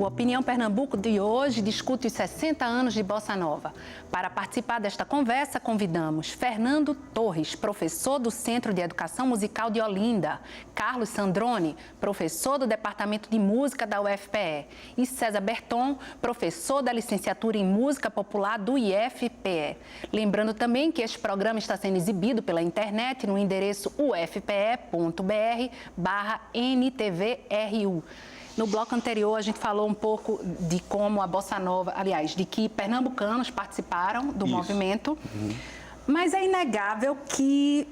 Opinião Pernambuco de hoje discute os 60 anos de Bossa Nova. Para participar desta conversa, convidamos Fernando Torres, professor do Centro de Educação Musical de Olinda, Carlos Sandrone, professor do Departamento de Música da UFPE, e César Berton, professor da Licenciatura em Música Popular do IFPE. Lembrando também que este programa está sendo exibido pela internet no endereço ufpe.br/NTVRU. No bloco anterior, a gente falou um pouco de como a Bossa Nova, aliás, de que pernambucanos participaram do movimento, mas é inegável que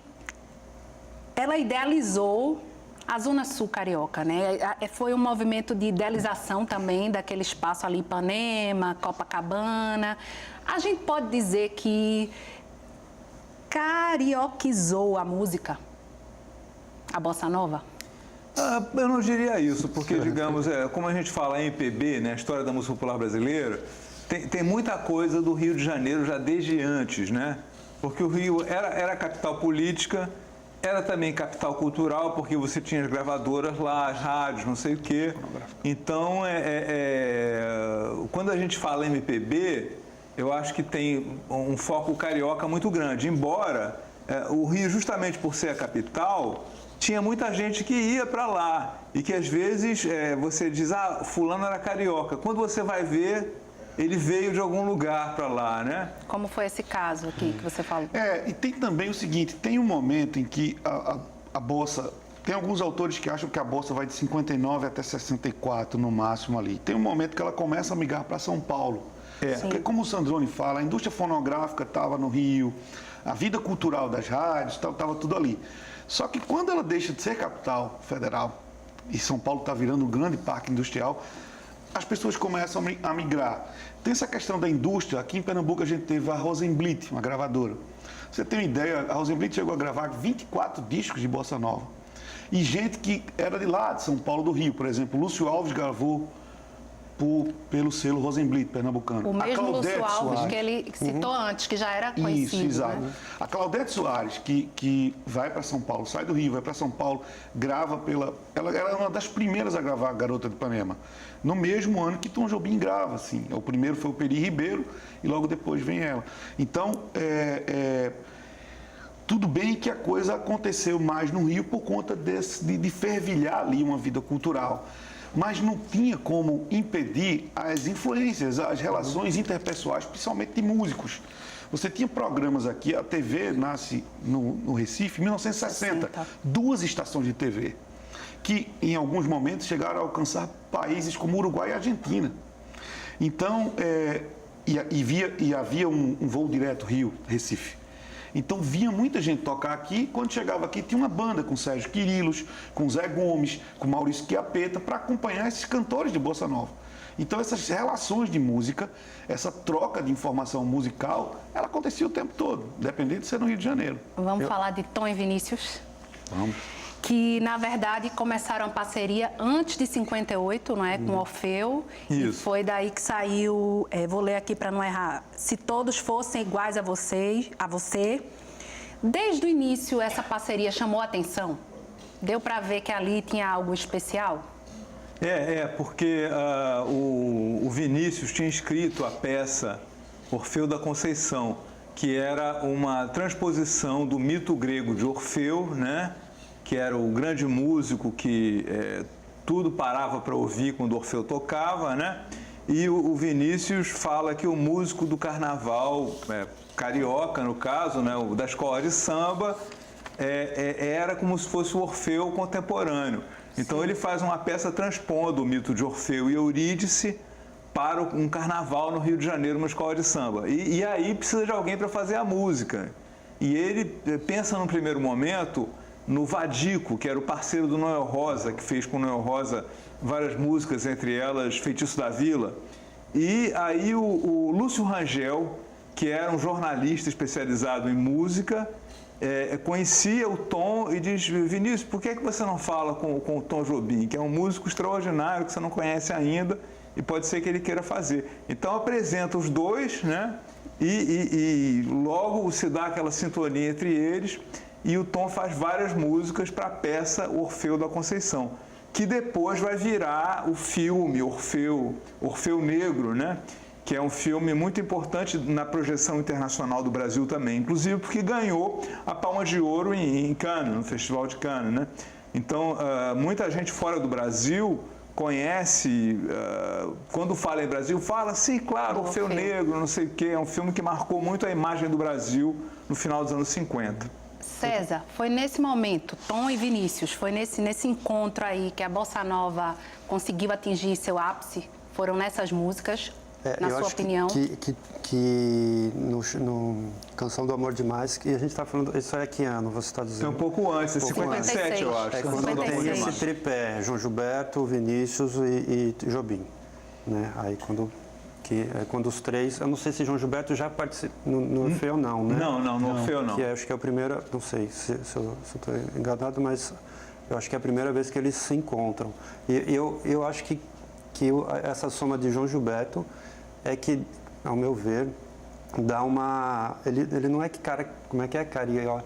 ela idealizou a Zona Sul carioca, né? Foi um movimento de idealização também daquele espaço ali, Ipanema, Copacabana. A gente pode dizer que carioquizou a música, a Bossa Nova? Eu não diria isso, porque, digamos, como a gente fala em MPB, né, a história da música popular brasileira, tem muita coisa do Rio de Janeiro já desde antes, né? Porque o Rio era capital política, era também capital cultural, porque você tinha as gravadoras lá, as rádios, não sei o quê. Então, quando a gente fala MPB, eu acho que tem um foco carioca muito grande, embora o Rio, justamente por ser a capital, tinha muita gente que ia para lá e que às vezes você diz, fulano era carioca. Quando você vai ver, ele veio de algum lugar para lá, né? Como foi esse caso aqui que você falou? E tem também o seguinte, tem um momento em que a Bossa, tem alguns autores que acham que a Bossa vai de 59 até 64 no máximo ali. Tem um momento que ela começa a migrar para São Paulo. Porque como o Sandrone fala, a indústria fonográfica estava no Rio, a vida cultural das rádios, estava tudo ali. Só que quando ela deixa de ser capital federal, e São Paulo está virando um grande parque industrial, as pessoas começam a migrar. Tem essa questão da indústria. Aqui em Pernambuco a gente teve a Rosenblit, uma gravadora. Você tem uma ideia, a Rosenblit chegou a gravar 24 discos de Bossa Nova. E gente que era de lá, de São Paulo do Rio, por exemplo, Lúcio Alves gravou pelo selo Rosenblit pernambucano. O mesmo Lúcio Alves que ele citou antes, que já era conhecido. Isso, exato. Né? A Claudete Soares, que vai para São Paulo, sai do Rio, vai para São Paulo, grava ela era uma das primeiras a gravar a Garota de Ipanema. No mesmo ano que Tom Jobim grava, assim. O primeiro foi o Peri Ribeiro e logo depois vem ela. Então, tudo bem que a coisa aconteceu mais no Rio por conta de fervilhar ali uma vida cultural. Mas não tinha como impedir as influências, as relações interpessoais, principalmente de músicos. Você tinha programas aqui, a TV nasce no Recife em 1960, 2 estações de TV, que em alguns momentos chegaram a alcançar países como Uruguai e Argentina. Então, havia um voo direto Rio-Recife. Então vinha muita gente tocar aqui, quando chegava aqui tinha uma banda com Sérgio Quirilos, com Zé Gomes, com Maurício Chiappetta, para acompanhar esses cantores de Bossa Nova. Então essas relações de música, essa troca de informação musical, ela acontecia o tempo todo, independente de ser no Rio de Janeiro. Vamos falar de Tom e Vinícius? Vamos. Que, na verdade, começaram a parceria antes de 58, não é? Com o Orfeu. Isso. E foi daí que saiu, vou ler aqui para não errar, Se Todos Fossem Iguais a Você. Desde o início, essa parceria chamou a atenção? Deu para ver que ali tinha algo especial? Porque o Vinícius tinha escrito a peça Orfeu da Conceição, que era uma transposição do mito grego de Orfeu, né? Que era o grande músico que tudo parava para ouvir quando Orfeu tocava, né? E o Vinícius fala que o músico do carnaval, carioca no caso, né, o da escola de samba, era como se fosse o Orfeu contemporâneo. Então ele faz uma peça transpondo o mito de Orfeu e Eurídice para um carnaval no Rio de Janeiro, uma escola de samba. E aí precisa de alguém para fazer a música. E ele pensa num primeiro momento no Vadico, que era o parceiro do Noel Rosa, que fez com o Noel Rosa várias músicas, entre elas Feitiço da Vila. E aí o Lúcio Rangel, que era um jornalista especializado em música, conhecia o Tom e diz: Vinícius, por que você não fala com o Tom Jobim, que é um músico extraordinário que você não conhece ainda e pode ser que ele queira fazer. Então apresenta os dois, né? E logo se dá aquela sintonia entre eles e o Tom faz várias músicas para a peça Orfeu da Conceição, que depois vai virar o filme Orfeu Negro, né? Que é um filme muito importante na projeção internacional do Brasil também, inclusive porque ganhou a Palma de Ouro em Cannes, no Festival de Cannes, né? Então, muita gente fora do Brasil conhece, quando fala em Brasil, fala, sim, claro, Orfeu Negro, não sei o quê, é um filme que marcou muito a imagem do Brasil no final dos anos 50. César, foi nesse momento, Tom e Vinícius, foi nesse encontro aí que a Bossa Nova conseguiu atingir seu ápice? Foram nessas músicas, na sua opinião? Que no Canção do Amor Demais, que a gente está falando, isso é que ano você está dizendo? É um pouco antes, é 57, eu acho. É quando tem esse tripé, João Gilberto, Vinícius e Jobim, né? Aí quando os três, eu não sei se João Gilberto já participa no Orfeu não, né? Não, no Orfeu não. Que acho que é a primeira, não sei se eu estou enganado, mas eu acho que é a primeira vez que eles se encontram. E eu acho que essa soma de João Gilberto é que, ao meu ver, dá uma... Ele não é que cara... Como é que é? Carioquizou.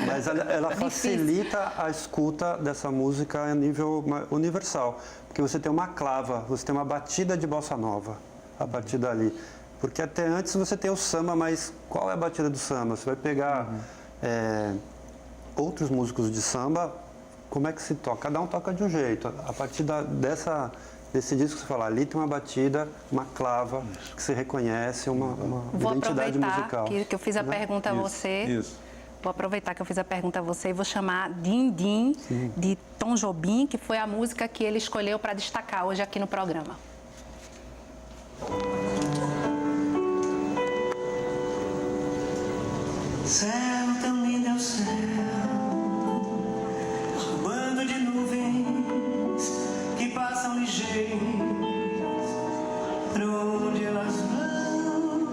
Mas ela facilita a escuta dessa música a nível universal. Porque você tem uma clava, você tem uma batida de bossa nova a partir dali. Porque até antes você tem o samba, mas qual é a batida do samba? Você vai pegar outros músicos de samba, como é que se toca? Cada um toca de um jeito. A partir desse disco que você fala, ali tem uma batida, uma clava, que se reconhece, uma identidade musical. Vou aproveitar que eu fiz a pergunta a você. Isso. Vou aproveitar que eu fiz a pergunta a você e vou chamar Din Din, de Tom Jobim, que foi a música que ele escolheu para destacar hoje aqui no programa. Céu tão lindo é o céu, um bando de nuvens que passam ligeiras, pra onde elas vão?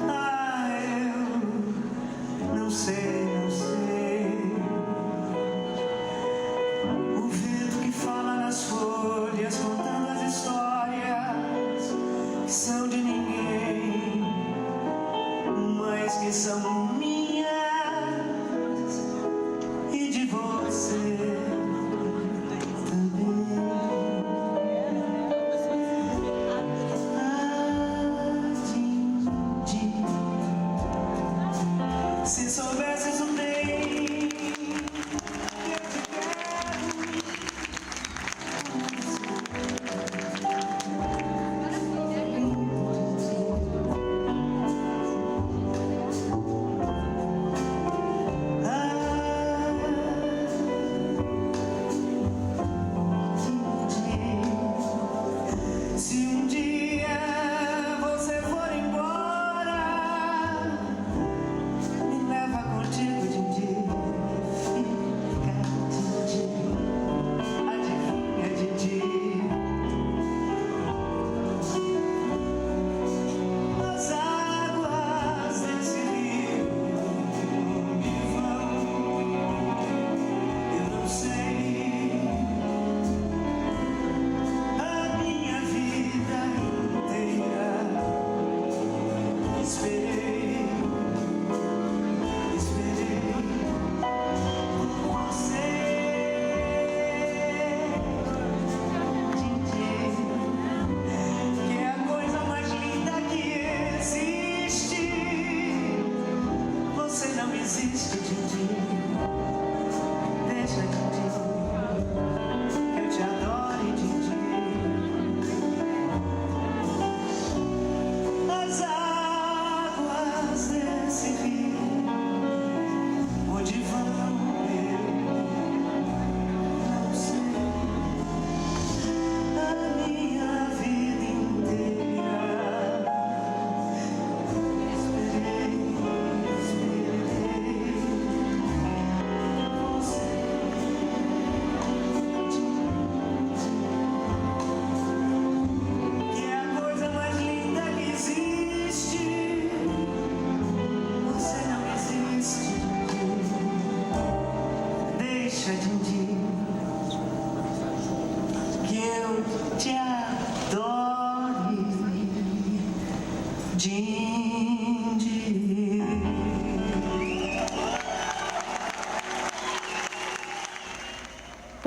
Ah, eu não sei, não sei. O vento que fala nas folhas, contando as histórias que são de ninguém, mas que são minhas.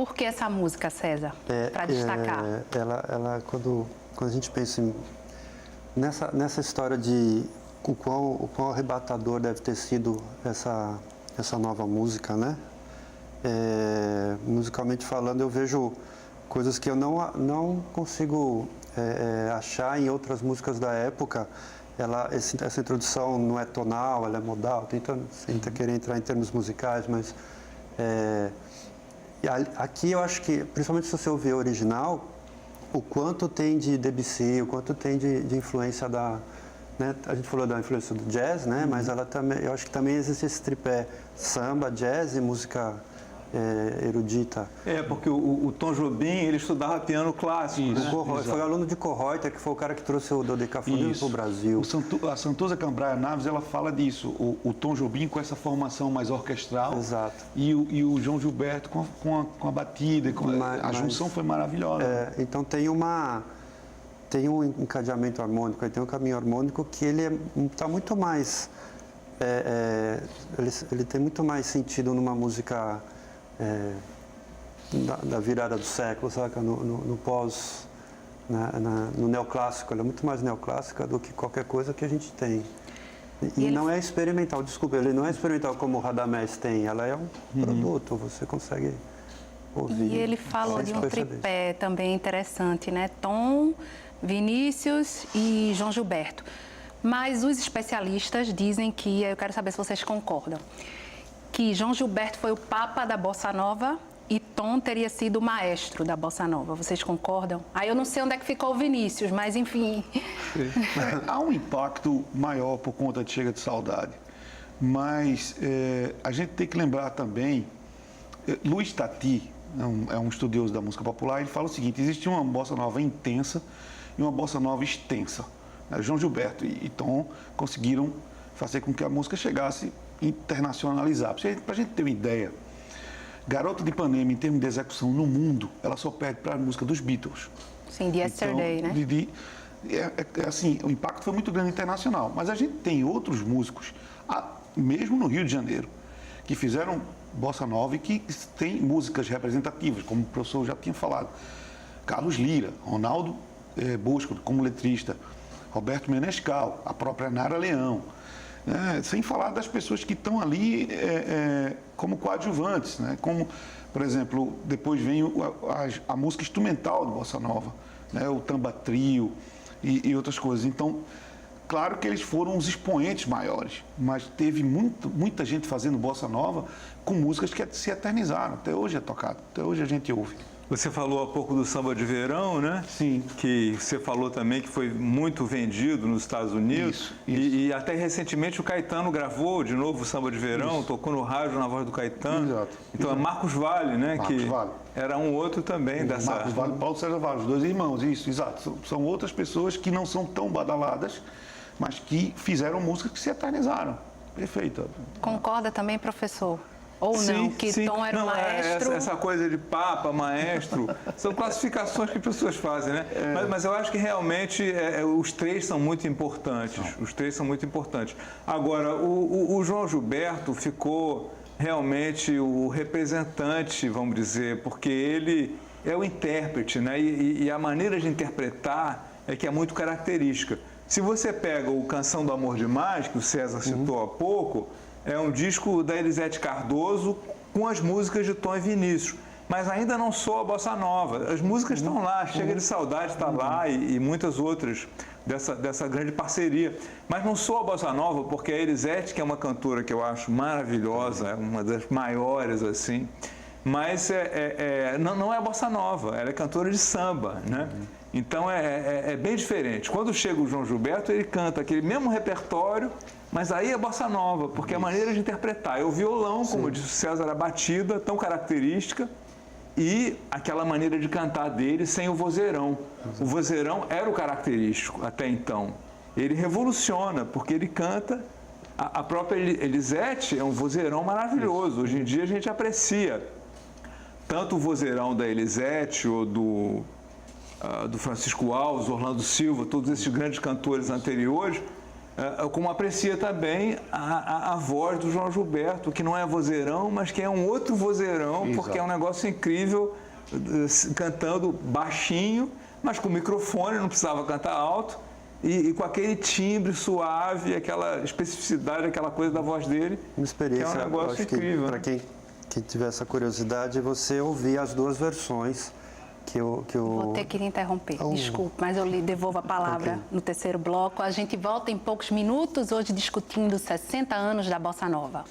Por que essa música, César? Para destacar. Quando a gente pensa nessa história de o quão arrebatador deve ter sido essa nova música, né? Musicalmente falando, eu vejo coisas que eu não consigo achar em outras músicas da época. Essa introdução não é tonal, ela é modal, tenta querer entrar em termos musicais, mas aqui eu acho que, principalmente se você ouvir a original, o quanto tem de Debussy, o quanto tem de influência né? A gente falou da influência do jazz, né? Mas eu acho que também existe esse tripé samba, jazz e música erudita. Porque o Tom Jobim, ele estudava piano clássico, né? Foi aluno de Kohreuter, que foi o cara que trouxe o dodecafonismo para o Brasil. A Santosa Cambraia Naves, ela fala disso. O Tom Jobim com essa formação mais orquestral. Exato. E o João Gilberto com a batida. A junção foi maravilhosa. Então tem um encadeamento harmônico, tem um caminho harmônico que ele está muito mais... ele tem muito mais sentido numa música... da virada do século, saca? No pós, no neoclássico, ela é muito mais neoclássica do que qualquer coisa que a gente tem. E não é experimental, desculpa, ele não é experimental como o Radamés tem, ela é um produto, você consegue ouvir. E ele falou de um tripé também interessante, né? Tom, Vinícius e João Gilberto. Mas os especialistas dizem que, eu quero saber se vocês concordam, que João Gilberto foi o papa da Bossa Nova e Tom teria sido o maestro da Bossa Nova. Vocês concordam? Aí eu não sei onde é que ficou o Vinícius, mas enfim. Há um impacto maior por conta de Chega de Saudade. Mas a gente tem que lembrar também, Luiz Tati é um estudioso da música popular, ele fala o seguinte: existe uma Bossa Nova intensa e uma Bossa Nova extensa. João Gilberto e Tom conseguiram fazer com que a música chegasse internacionalizar. Para a gente ter uma ideia, Garota de Ipanema, em termos de execução no mundo, ela só perde para a música dos Beatles. Sim, de Yesterday, então, né? Assim, o impacto foi muito grande internacional. Mas a gente tem outros músicos, mesmo no Rio de Janeiro, que fizeram Bossa Nova e que têm músicas representativas, como o professor já tinha falado. Carlos Lira, Ronaldo Bosco, como letrista, Roberto Menescal, a própria Nara Leão. Sem falar das pessoas que estão ali como coadjuvantes, né? Como, por exemplo, depois vem a música instrumental do Bossa Nova, né? O Tamba Trio e outras coisas. Então, claro que eles foram os expoentes maiores, mas teve muita gente fazendo Bossa Nova com músicas que se eternizaram. Até hoje é tocado, até hoje a gente ouve. Você falou há pouco do samba de verão, né? Sim. Que você falou também que foi muito vendido nos Estados Unidos. Isso. E até recentemente o Caetano gravou de novo o samba de verão, tocou no rádio na voz do Caetano. Exato. Então é Marcos Valle, né? Marcos Valle. Era um outro também dessa... Marcos Valle e Paulo César Valle, os dois irmãos, isso, exato. São outras pessoas que não são tão badaladas, mas que fizeram músicas que se eternizaram. Perfeito. Concorda também, professor? Ou sim, não, que sim. Tom era o maestro? Essa coisa de papa, maestro, são classificações que pessoas fazem, né? Mas eu acho que realmente os três são muito importantes. Os três são muito importantes. Agora, o João Gilberto ficou realmente o representante, vamos dizer, porque ele é o intérprete, né? E a maneira de interpretar é que é muito característica. Se você pega o Canção do Amor Demais, que o César citou há pouco, é um disco da Elisete Cardoso com as músicas de Tom e Vinícius. Mas ainda não soa a Bossa Nova. As músicas estão lá, Chega de Saudade está lá e muitas outras dessa grande parceria. Mas não soa a Bossa Nova porque a Elisete, que é uma cantora que eu acho maravilhosa, é uma das maiores, assim, mas não é a Bossa Nova, ela é cantora de samba, né? Então é bem diferente. Quando chega o João Gilberto, ele canta aquele mesmo repertório, mas aí é Bossa Nova, porque é a maneira de interpretar. É o violão, como disse o César, a batida tão característica e aquela maneira de cantar dele sem o vozeirão. O vozeirão era o característico até então. Ele revoluciona, porque ele canta... A própria Elisete é um vozeirão maravilhoso. Hoje em dia a gente aprecia tanto o vozeirão da Elisete ou do Francisco Alves, Orlando Silva, todos esses grandes cantores anteriores, como aprecia também a voz do João Gilberto, que não é vozeirão, mas que é um outro vozeirão, Exato. porque é um negócio incrível, cantando baixinho, mas com microfone, não precisava cantar alto, e com aquele timbre suave, aquela especificidade, aquela coisa da voz dele, Uma experiência, que é um negócio acho incrível. Para quem tiver essa curiosidade, você ouvir as duas versões que o... Vou ter que lhe interromper, desculpe, mas eu lhe devolvo a palavra no terceiro bloco. A gente volta em poucos minutos, hoje discutindo 60 anos da Bossa Nova.